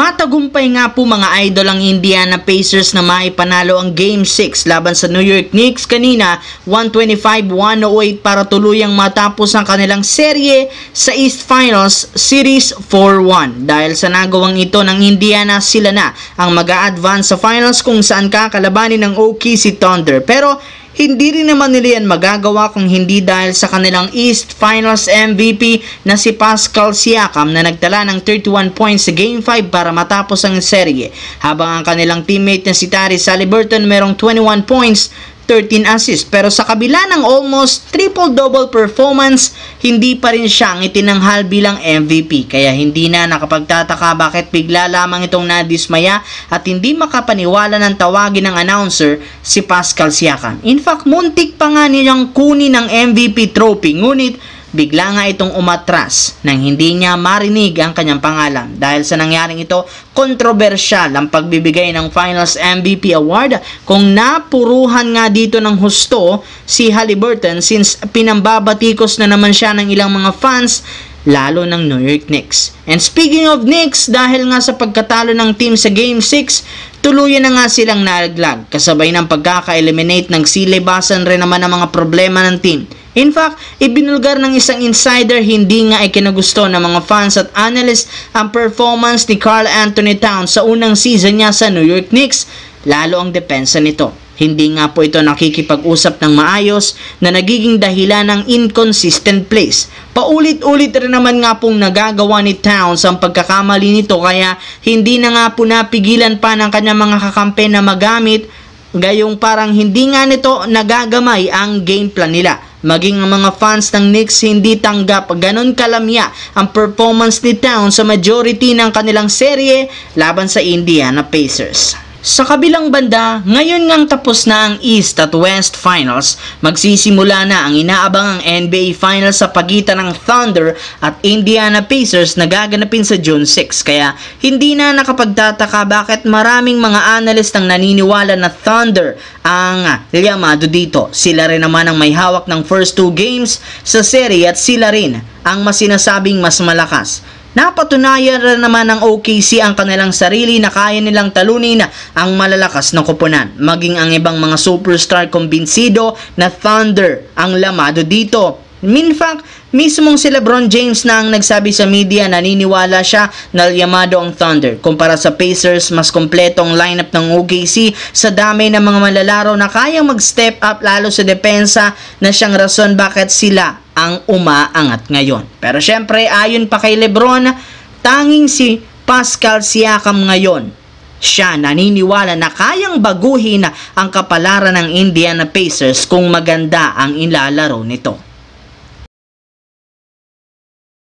Matagumpay nga po mga idol ang Indiana Pacers na maipanalo ang Game 6 laban sa New York Knicks kanina 125-108 para tuluyang matapos ang kanilang serye sa East Finals Series 4-1. Dahil sa nagawang ito ng Indiana, sila na ang mag-a-advance sa finals kung saan kakalabanin ng OKC Thunder. Pero hindi rin naman nila yan magagawa kung hindi dahil sa kanilang East Finals MVP na si Pascal Siakam na nagtala ng 31 points sa Game 5 para matapos ang serye. Habang ang kanilang teammate na si Tyrese Haliburton merong 21 points, 13 assists. Pero sa kabila ng almost triple-double performance, hindi pa rin siya ang itinanghal bilang MVP. Kaya hindi na nakapagtataka bakit bigla lamang itong nadismaya at hindi makapaniwala ng tawagin ng announcer si Pascal Siakam. In fact, muntik pa nga niyang kunin ng MVP trophy, ngunit bigla nga itong umatras nang hindi niya marinig ang kanyang pangalan. Dahil sa nangyaring ito, kontrobersyal ang pagbibigay ng Finals MVP Award kung napuruhan nga dito ng husto si Haliburton since pinambabatikos na naman siya ng ilang mga fans lalo ng New York Knicks. And speaking of Knicks, dahil nga sa pagkatalo ng team sa Game 6, tuluyan na nga silang nalaglag kasabay ng pagkaka-eliminate ng silibasan rin naman ang mga problema ng team. In fact, ibinulgar ng isang insider hindi nga ay kinagusto ng mga fans at analysts ang performance ni Karl Anthony Towns sa unang season niya sa New York Knicks, lalo ang depensa nito. Hindi nga po ito nakikipag-usap ng maayos na nagiging dahilan ng inconsistent plays. Paulit-ulit rin naman nga pong nagagawa ni Towns ang pagkakamali nito kaya hindi na nga po napigilan pa ng kanyang mga kakampi na magamit, gayong parang hindi nga nito nagagamay ang game plan nila. Maging ang mga fans ng Knicks hindi tanggap ganon kalamya ang performance ni Towns sa majority ng kanilang serye laban sa Indiana Pacers. Sa kabilang banda, ngayon ngang tapos na ang East at West Finals, magsisimula na ang inaabangang NBA Finals sa pagitan ng Thunder at Indiana Pacers na gaganapin sa June 6. Kaya hindi na nakapagtataka bakit maraming mga analyst ang naniniwala na Thunder ang liyamado dito. Sila rin naman ang may hawak ng first 2 games sa serie at sila rin ang masinasabing mas malakas. Napatunayan rin naman ng OKC ang kanilang sarili na kaya nilang talunin ang malalakas na koponan. Maging ang ibang mga superstar kumbinsido na Thunder ang lamado dito. In fact, mismong si LeBron James na ang nagsabi sa media naniniwala siya na liyamado ang Thunder. Kumpara sa Pacers, mas kompleto ang lineup ng OKC sa dami ng mga malalaro na kayang mag-step up lalo sa depensa na siyang rason bakit sila ang umaangat ngayon. Pero syempre, ayon pa kay LeBron, tanging si Pascal Siakam ngayon siya naniniwala na kayang baguhin ang kapalaran ng Indiana Pacers kung maganda ang ilalaro nito.